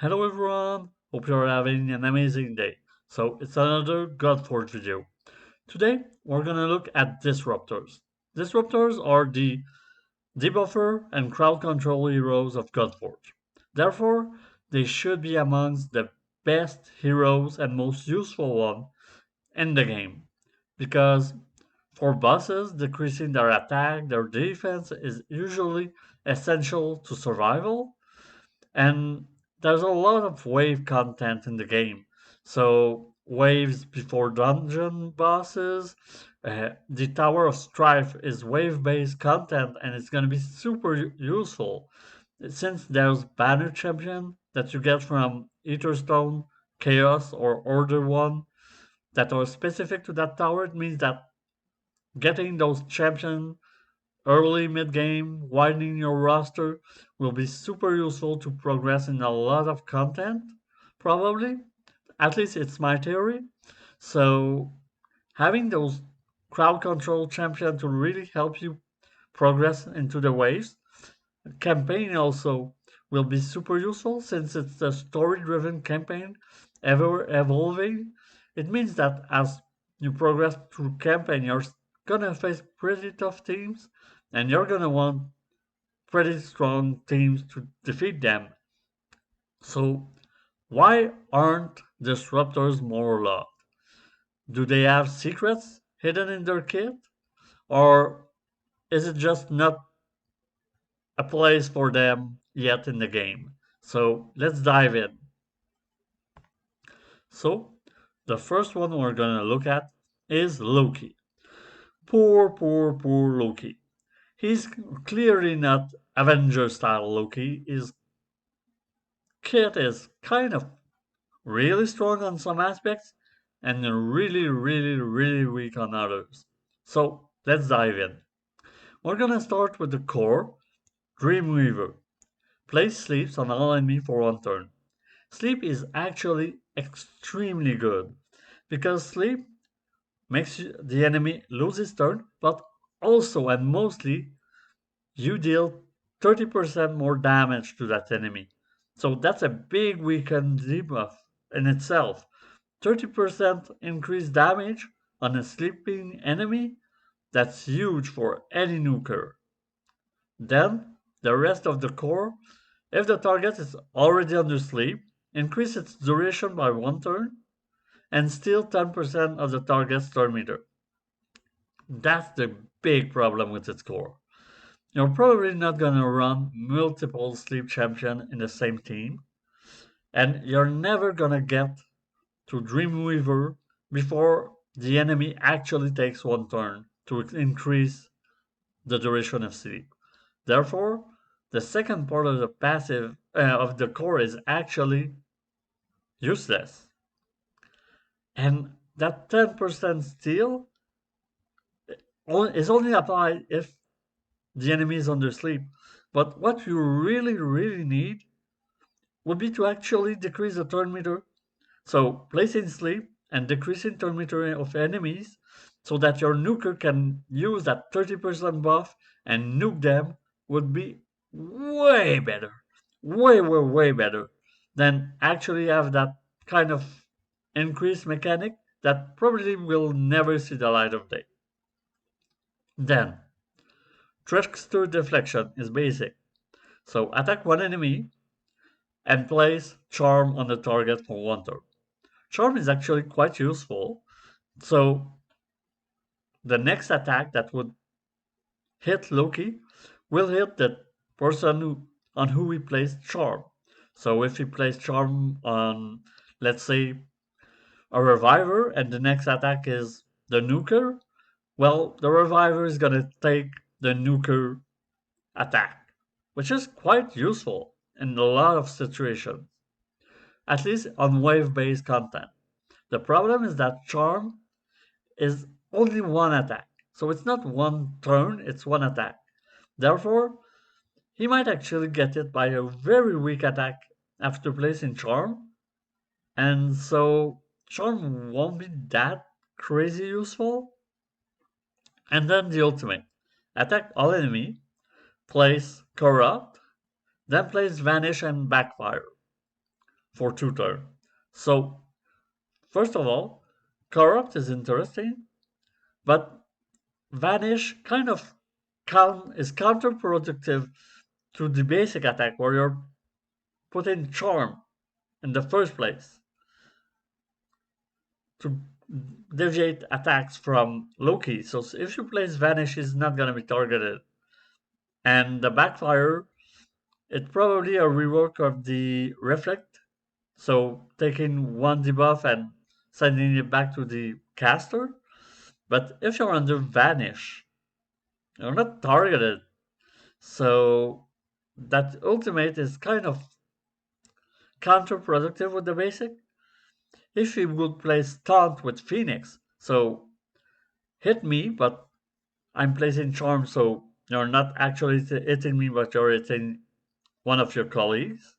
Hello everyone, hope you're having an amazing day. So it's another Godforge video. Today we're gonna look at Disruptors. Disruptors are the debuffer and crowd control heroes of Godforge. Therefore, they should be amongst the best heroes and most useful one in the game. Because for bosses, decreasing their attack, their defense is usually essential to survival, and there's a lot of wave content in the game. So waves before dungeon bosses. The Tower of Strife is wave-based content, and it's going to be super useful since there's banner champion that you get from Etherstone, Chaos, or Order One that are specific to that tower. It means that getting those champions early mid game, widening your roster will be super useful to progress in a lot of content, probably. At least it's my theory. So having those crowd control champion to really help you progress into the waves. Campaign also will be super useful since it's a story driven campaign ever evolving. It means that as you progress through campaign, you're gonna face pretty tough teams and you're gonna want pretty strong teams to defeat them. So why aren't disruptors more loved? Do they have secrets hidden in their kit? Or is it just not a place for them yet in the game? So let's dive in. So the first one we're gonna look at is Loki. Poor Loki. He's clearly not Avenger style Loki. His kit is kind of really strong on some aspects and really weak on others. So let's dive in. We're gonna start with the core, Dreamweaver. Place sleeps on all enemy for one turn. Sleep is actually extremely good because sleep makes the enemy lose his turn, but also and mostly you deal 30% more damage to that enemy. So that's a big weakened debuff in itself. 30% increased damage on a sleeping enemy, that's huge for any nuker. Then, the rest of the core, if the target is already under sleep, increase its duration by one turn, and steal 10% of the target's turn meter. That's the big problem with its core. You're probably not gonna run multiple sleep champion in the same team, and you're never gonna get to Dreamweaver before the enemy actually takes one turn to increase the duration of sleep. Therefore, the second part of the passive of the core is actually useless. And that 10% steal is only applied if the enemy is under sleep. But what you really need would be to actually decrease the turn meter. So placing sleep and decreasing turn meter of enemies so that your nuker can use that 30% buff and nuke them would be way better. Way better than actually have that kind of increased mechanic that probably will never see the light of day. Then, Trickster Deflection is basic. So attack one enemy and place Charm on the target for one turn. Charm is actually quite useful. So the next attack that would hit Loki will hit the person on who we placed Charm. So if we place Charm on, let's say, a Reviver, and the next attack is the Nuker, well, the Reviver is gonna take the Nuker attack, which is quite useful in a lot of situations, at least on wave-based content. The problem is that Charm is only one attack. So it's not one turn, it's one attack. Therefore, he might actually get it by a very weak attack after placing Charm, and so Charm won't be that crazy useful. And then the ultimate. Attack all enemy, place Corrupt, then place Vanish and Backfire. for 2 turns. So, first of all, Corrupt is interesting, but Vanish kind of is counterproductive to the basic attack where you're putting Charm in the first place to deviate attacks from Loki. So if you place Vanish, he's not going to be targeted. And the backfire, it's probably a rework of the Reflect. So taking one debuff and sending it back to the caster. But if you're under Vanish, you're not targeted. So that ultimate is kind of counterproductive with the basic. If you would place Taunt with Phoenix, so hit me, but I'm placing Charm, so you're not actually hitting me, but you're hitting one of your colleagues.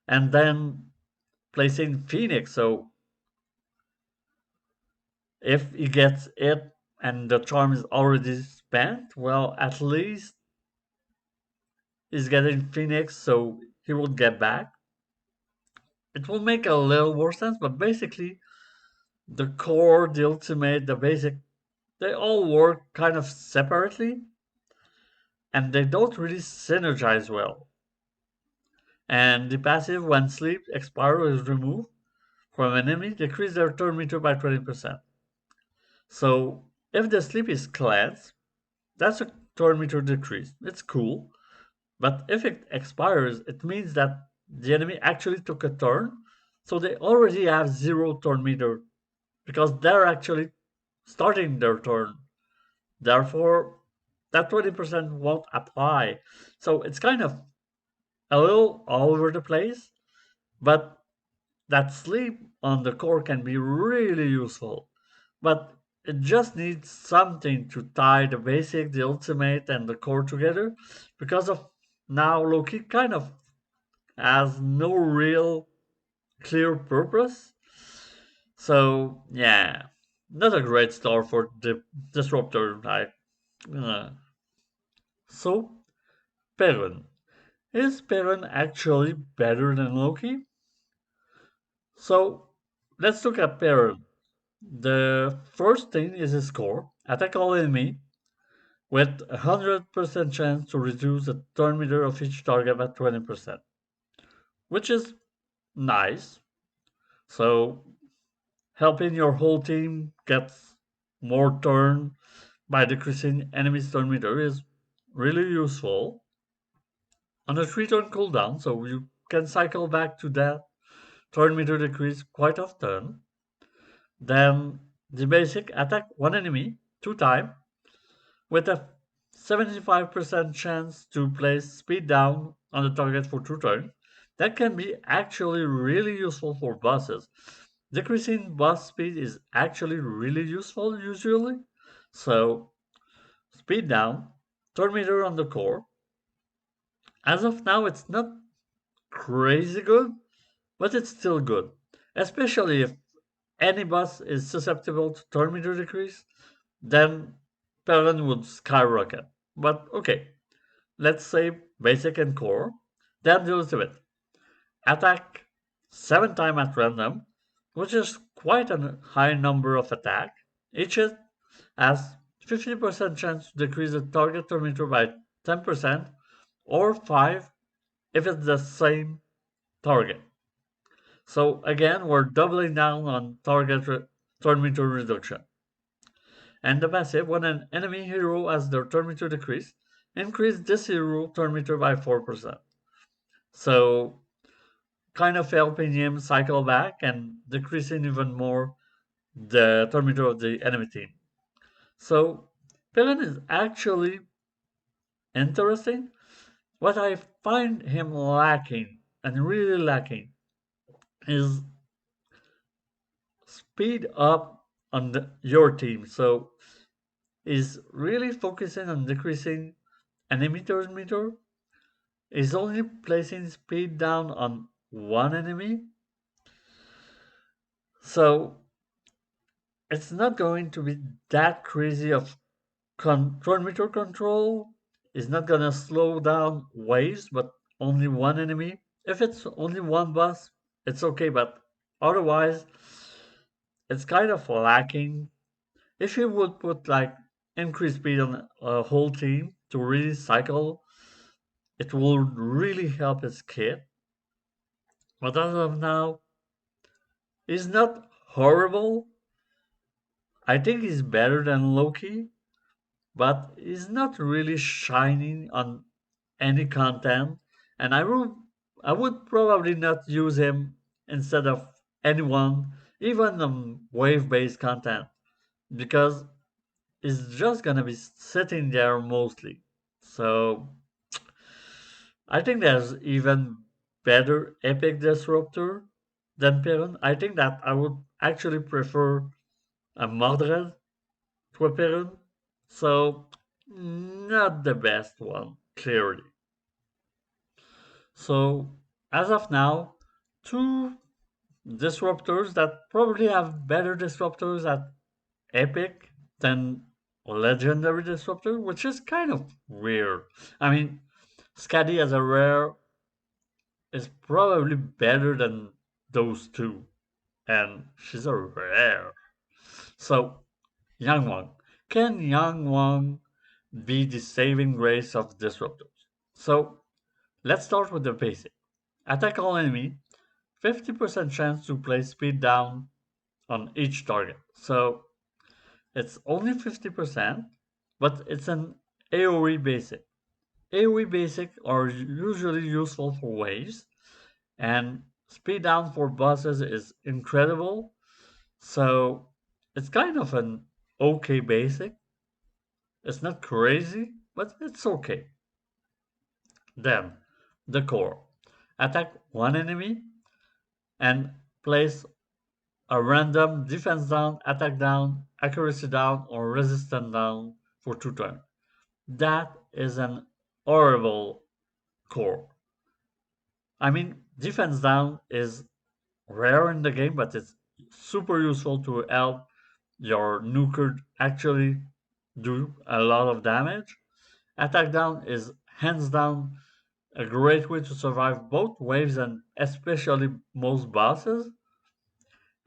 And then placing Phoenix, so if he gets it and the charm is already spent, well, at least he's getting Phoenix, so he will get back. It will make a little more sense, but basically, the core, the ultimate, the basic, they all work kind of separately, and they don't really synergize well. And the passive, when sleep expire is removed from an enemy, decrease their turn meter by 20%. So if the sleep is cleansed, that's a turn meter decrease. It's cool. But if it expires, it means that the enemy actually took a turn, so they already have 0 turn meter because they're actually starting their turn. Therefore, that 20% won't apply. So it's kind of a little all over the place, but that sleep on the core can be really useful. But it just needs something to tie the basic, the ultimate, and the core together because of now Loki kind of has no real clear purpose. So yeah, not a great start for the disruptor. Uh. So Perrin, is Perrin actually better than Loki? So let's look at Perrin. The first thing is his score. Attack all enemy with 100% chance to reduce the turn meter of each target by 20%, which is nice. So helping your whole team get more turn by decreasing enemy's turn meter is really useful. On a 3 turn cooldown, so you can cycle back to that turn meter decrease quite often. Then the basic attack one enemy 2 times with a 75% chance to place speed down on the target for 2 turns. That can be actually really useful for bosses. Decreasing boss speed is actually really useful usually. So speed down, turn meter on the core. As of now, it's not crazy good, but it's still good. Especially if any boss is susceptible to turn meter decrease, then Perrin would skyrocket. But okay, let's say basic and core. Then the ultimate. Attack 7 times at random, which is quite a high number of attack. Each hit has 50% chance to decrease the target turn meter by 10% or 5 if it's the same target. So again, we're doubling down on turn meter reduction. And the passive, when an enemy hero has their turn meter decreased, increase this hero turn meter by 4%. So kind of helping him cycle back and decreasing even more the turn meter of the enemy team. So Piran is actually interesting. What I find him lacking and really lacking is speed up on your team. So is really focusing on decreasing enemy turn meter. Is only placing speed down on one enemy. So it's not going to be that crazy of turn meter control. It's not gonna slow down waves, but only one enemy. If it's only one boss, it's okay, but otherwise, it's kind of lacking. If you would put like increased speed on a whole team to really cycle, it will really help his kit. But as of now, he's not horrible. I think he's better than Loki, but he's not really shining on any content. And I would probably not use him instead of anyone, even wave-based content, because it's just gonna be sitting there mostly. So I think there's even better epic disruptor than Perun. I think that I would actually prefer a Mordred to a Perun. So not the best one, clearly. So as of now, two disruptors that probably have better disruptors at epic than legendary disruptor, which is kind of weird. I mean, Skadi as a rare is probably better than those two, and she's a rare. So, Yang Wang. Can Yang Wang be the saving grace of disruptors? So, let's start with the basic. Attack all enemy, 50% chance to place speed down on each target. So, it's only 50%, but it's an AoE basic. AoE basic are usually useful for waves, and speed down for bosses is incredible. So it's kind of an okay basic. It's not crazy, but it's okay. Then the core. Attack one enemy and place a random defense down, attack down, accuracy down, or resistance down for 2 turns. That is an horrible core. I mean, defense down is rare in the game, but it's super useful to help your nuker actually do a lot of damage. Attack down is hands down a great way to survive both waves and especially most bosses.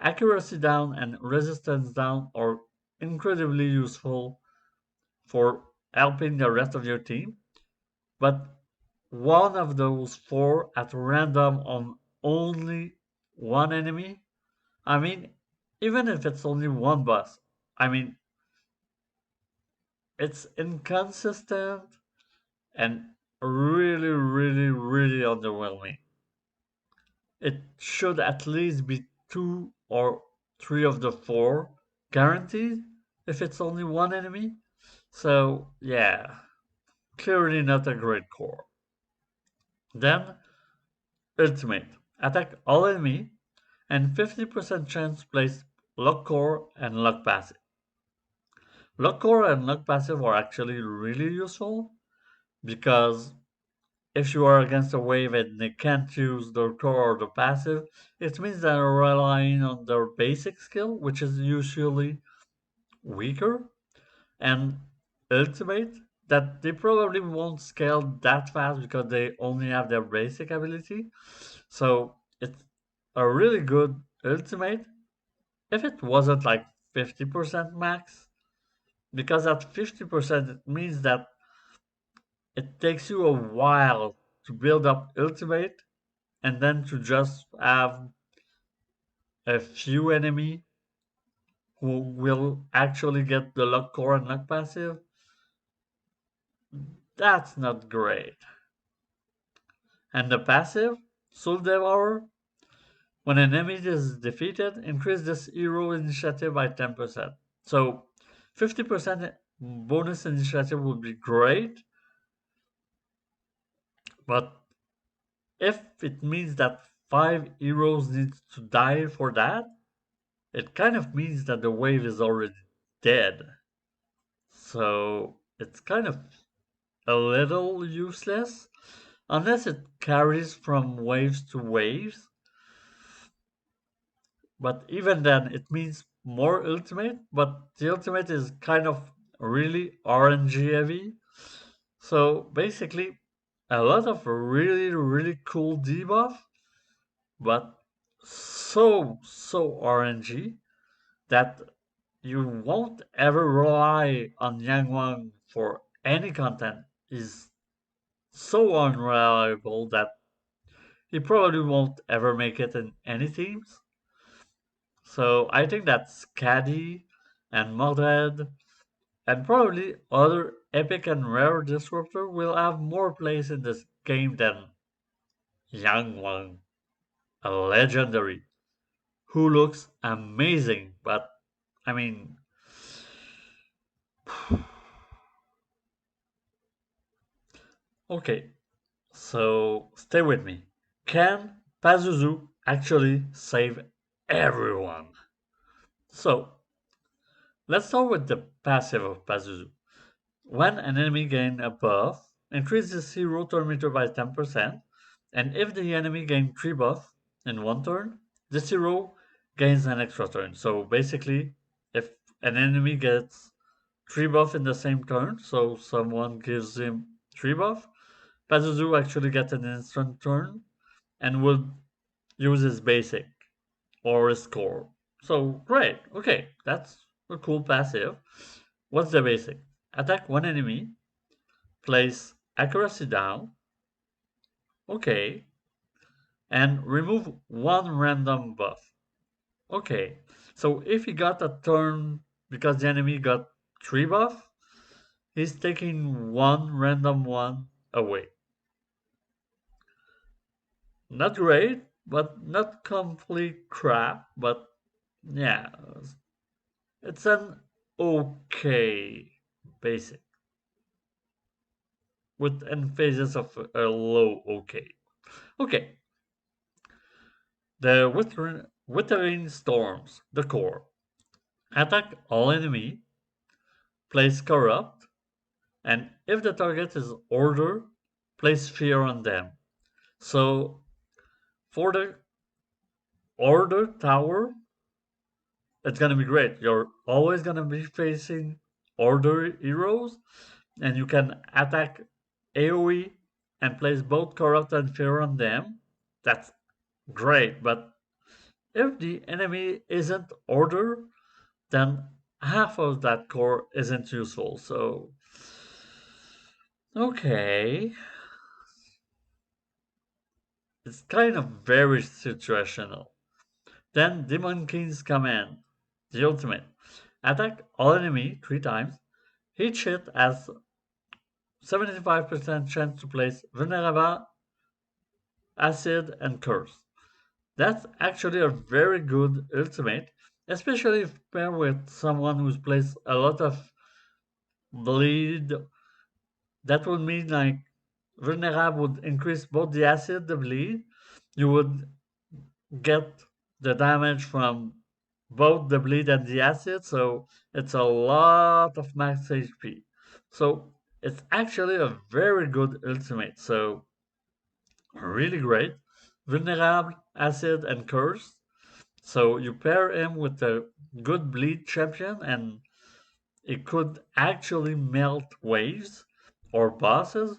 Accuracy down and resistance down are incredibly useful for helping the rest of your team, but one of those four at random on only one enemy, I mean, even if it's only one boss, I mean, it's inconsistent and really, really, really underwhelming. It should at least be two or three of the four guaranteed if it's only one enemy. So, yeah, clearly not a great core. Then, ultimate. Attack all enemy and 50% chance place lock core and lock passive. Lock core and lock passive are actually really useful because if you are against a wave and they can't use their core or the passive, it means they're relying on their basic skill, which is usually weaker, and ultimate, that they probably won't scale that fast because they only have their basic ability. So it's a really good ultimate if it wasn't like 50% max, because at 50% it means that it takes you a while to build up ultimate and then to just have a few enemy who will actually get the luck core and luck passive, that's not great. And the passive, Soul Devourer, when an enemy is defeated, increase this hero initiative by 10%. So 50% bonus initiative would be great, but if it means that 5 heroes need to die for that, it kind of means that the wave is already dead. So it's kind of a little useless unless it carries from waves to waves. But even then, it means more ultimate. But the ultimate is kind of really RNG heavy. So basically, a lot of really, really cool debuff, but so RNG that you won't ever rely on Yang Wang for any content. Is so unreliable that he probably won't ever make it in any teams. So I think that Scaddy and Mordred and probably other epic and rare disruptor will have more place in this game than Yang Wang, a legendary who looks amazing. But I mean, okay, so stay with me. Can Pazuzu actually save everyone? So let's start with the passive of Pazuzu. When an enemy gains a buff, increase the hero turn meter by 10%, and if the enemy gains 3 buff in one turn, this hero gains an extra turn. So basically, if an enemy gets 3 buff in the same turn, so someone gives him 3 buff, Pazuzu actually gets an instant turn and will use his basic or his core. So great, okay, that's a cool passive. What's the basic? Attack one enemy, place accuracy down, okay, and remove one random buff. Okay, so if he got a turn because the enemy got 3 buff, he's taking one random one away. Not great, but not complete crap, but yeah, it's an okay basic with emphasis of a low okay. Okay, the Withering Storms, the core. Attack all enemy, place corrupt, and if the target is order, place fear on them. So for the order tower, it's gonna be great. You're always gonna be facing order heroes, and you can attack AoE and place both corrupt and fear on them. That's great, but if the enemy isn't order, then half of that core isn't useful. So okay, it's kind of very situational. Then Demon King's command, the ultimate. Attack all enemy 3 times. Each hit has 75% chance to place vulnerable, acid, and curse. That's actually a very good ultimate, especially if paired with someone who's placed a lot of bleed. That would mean like vulnerable would increase both the acid, the bleed. You would get the damage from both the bleed and the acid, so it's a lot of max HP. So it's actually a very good ultimate. So really great. Vulnerable, acid, and curse. So you pair him with a good bleed champion, and it could actually melt waves or bosses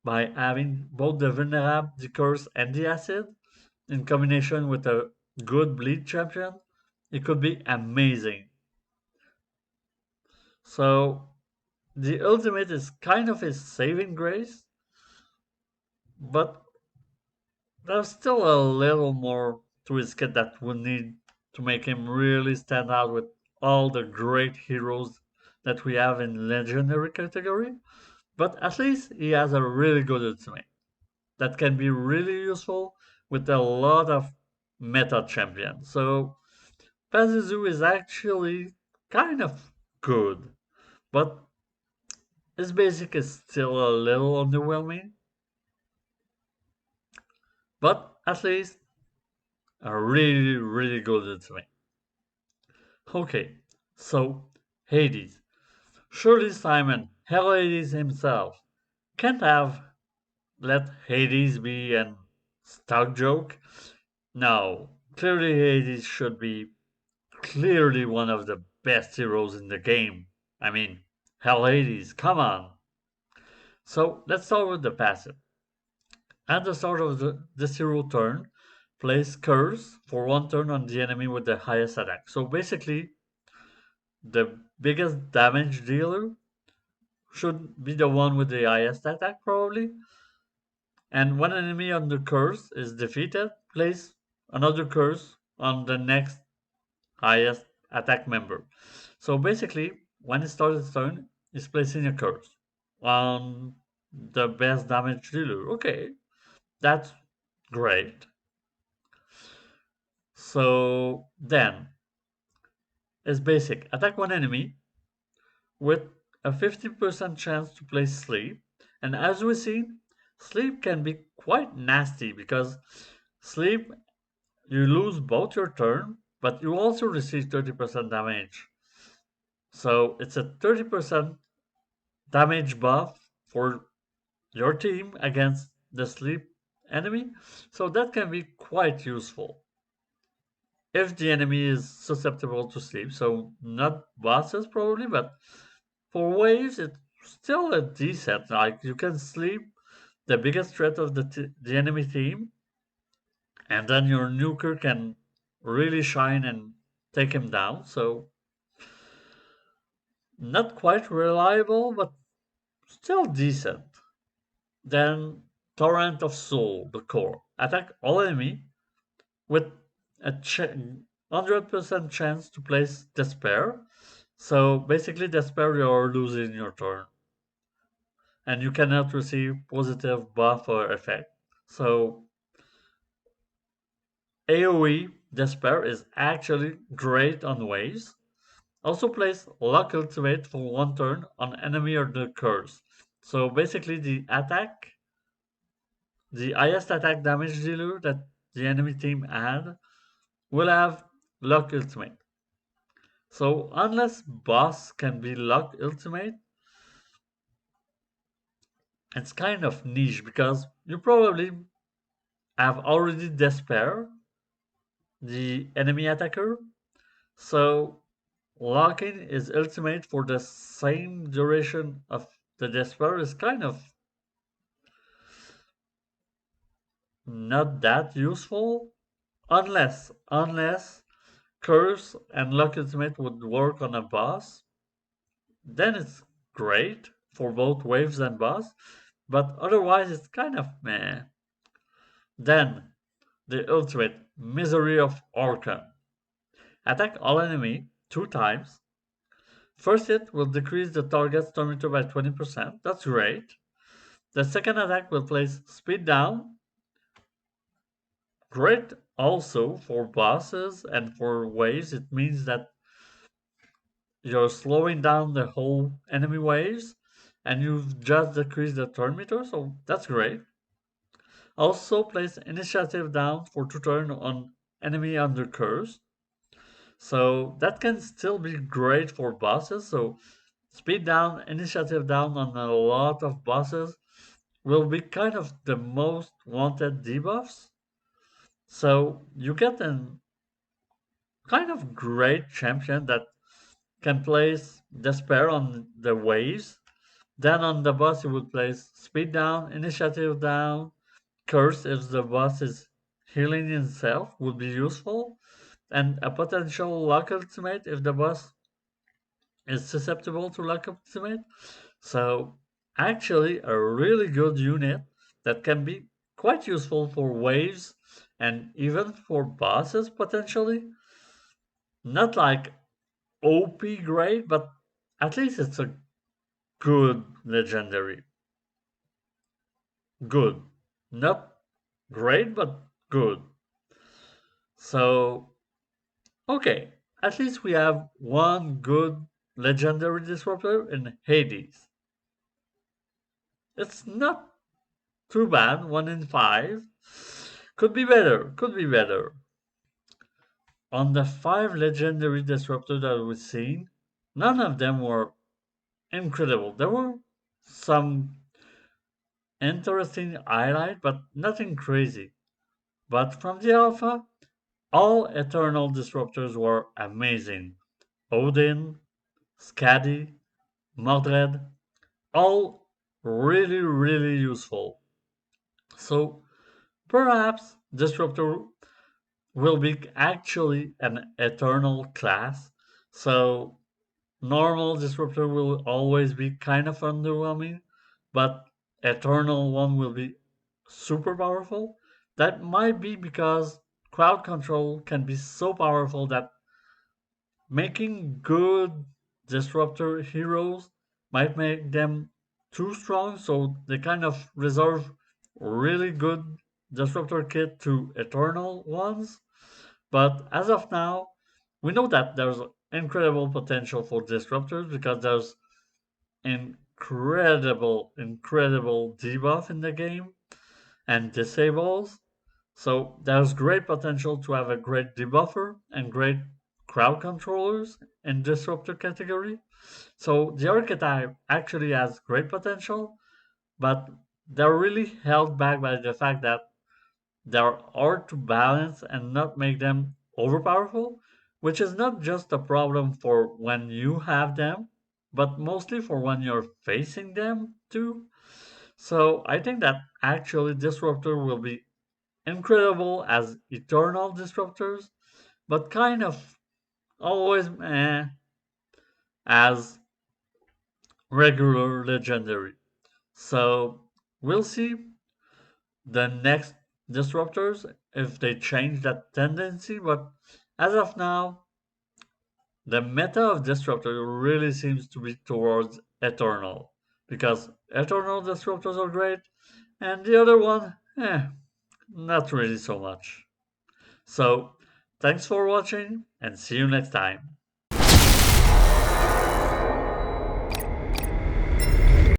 by having both the vulnerable, the curse, and the acid in combination with a good bleed champion. It could be amazing. So the ultimate is kind of his saving grace, but there's still a little more to his kit that would need to make him really stand out with all the great heroes that we have in legendary category. But at least he has a really good ultimate that can be really useful with a lot of meta champions. So Pazuzu is actually kind of good, but his basic is still a little underwhelming. But at least a really, really good ultimate. Okay, so Hades. Surely Simon, Hell Hades himself, can't have let Hades be an stock joke. No, clearly Hades should be clearly one of the best heroes in the game. I mean, Hell Hades, come on. So let's start with the passive. At the start of this hero turn, place curse for one turn on the enemy with the highest attack. So basically, the biggest damage dealer should be the one with the highest attack, probably. And when an enemy under curse is defeated, place another curse on the next highest attack member. So basically, when it starts its turn, it's placing a curse on the best damage dealer. Okay, that's great. So then, it's basic. Attack one enemy with a 50% chance to place sleep. And as we see, sleep can be quite nasty because sleep, you lose both your turn, but you also receive 30% damage. So it's a 30% damage buff for your team against the sleep enemy. So that can be quite useful if the enemy is susceptible to sleep. So not bosses probably, but for waves it's still a decent. Like you can sleep the biggest threat of the enemy team, and then your nuker can really shine and take him down. So not quite reliable, but still decent. Then Torrent of Soul, the core. Attack all enemy with a 100% chance to place Despair. So basically, Despair, you're losing your turn. And you cannot receive positive buff or effect. So AoE Despair is actually great on waves. Also place Lock Ultimate for one turn on enemy or the curse. So basically the highest attack damage dealer that the enemy team had will have Lock Ultimate. So unless boss can be Lock Ultimate, it's kind of niche because you probably have already Despair, the enemy attacker. So locking is ultimate for the same duration of the Despair is kind of not that useful unless curse and lock ultimate would work on a boss, then it's great for both waves and boss, but otherwise it's kind of meh. Then the ultimate Misery of Orcan. Attack all enemy 2 times. First hit will decrease the target's turn meter by 20%. That's great. The second attack will place speed down. Great also for bosses and for waves. It means that you're slowing down the whole enemy waves and you've just decreased the turn meter, so that's great. Also place initiative down for 2 turn on enemy under curse. So that can still be great for bosses. So speed down, initiative down on a lot of bosses will be kind of the most wanted debuffs. So you get a kind of great champion that can place Despair on the waves. Then on the boss you would place speed down, initiative down, curse if the boss is healing himself would be useful, and a potential lock ultimate if the boss is susceptible to lock ultimate. So actually a really good unit that can be quite useful for waves and even for bosses potentially. Not like OP great, but at least it's a good legendary. Good. Not great, but good. So, okay. At least we have one good legendary disruptor in Hades. It's not too bad, 1 in 5. Could be better, could be better. On the 5 legendary disruptors that we've seen, none of them were incredible. There were some interesting highlight, but nothing crazy. But from the alpha, all eternal disruptors were amazing. Odin, Skadi, Mordred, all really useful. So perhaps Disruptor will be actually an eternal class. So normal disruptor will always be kind of underwhelming, but eternal one will be super powerful. That might be because crowd control can be so powerful that making good disruptor heroes might make them too strong, so they kind of reserve really good disruptor kit to eternal ones. But as of now, we know that there's incredible potential for disruptors because there's incredible debuff in the game and disables. So there's great potential to have a great debuffer and great crowd controllers in disruptor category. So the archetype actually has great potential, but they're really held back by the fact that they're hard to balance and not make them overpowerful, which is not just a problem for when you have them, but mostly for when you're facing them too. So I think that actually Disruptor will be incredible as eternal disruptors, but kind of always as regular legendary. So we'll see the next disruptors if they change that tendency, but as of now, the meta of disruptor really seems to be towards eternal because eternal disruptors are great, and the other one, not really so much. So, thanks for watching and see you next time.